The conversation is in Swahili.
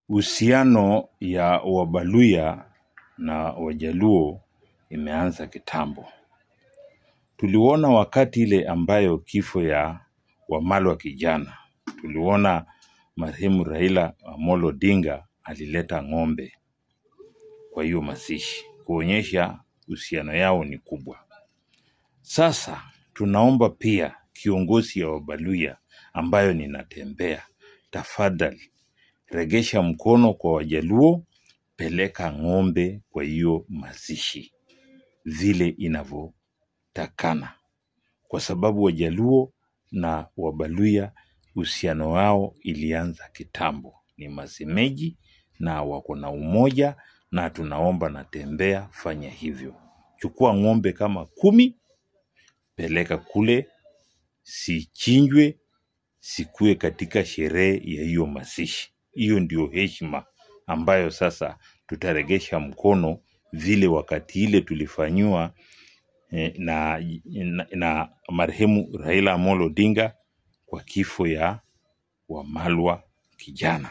Uhusiano ya Wabaluya na Wajaluo imeanza kitambo. Tuliona wakati ile ambayo kifo ya Wamalwa kijana. Tuliona marehemu Raila Amolo Odinga alileta ng'ombe kwa hiyo mazishi, kuonyesha uhusiano yao ni kubwa. Sasa tunaomba pia kiongozi ya Wabaluya ambayo ninatembea, tafadhali regesha mkono kwa Wajaluo, peleka ng'ombe kwa hiyo mazishi vile inavyotakana, kwa sababu Wajaluo na Wabaluya uhusiano wao ilianza kitambo, ni masemeji na wako na umoja. Na tunaomba natembea fanya hivyo, chukua ng'ombe kama 10, peleka kule, sichinjwe, sikue katika sherehe ya hiyo mazishi. Hiyo ndio heshima ambayo sasa tutaregesha mkono vile wakati ile tulifanywa na marehemu Raila Amolo Odinga kwa kifo ya Wamalwa kijana.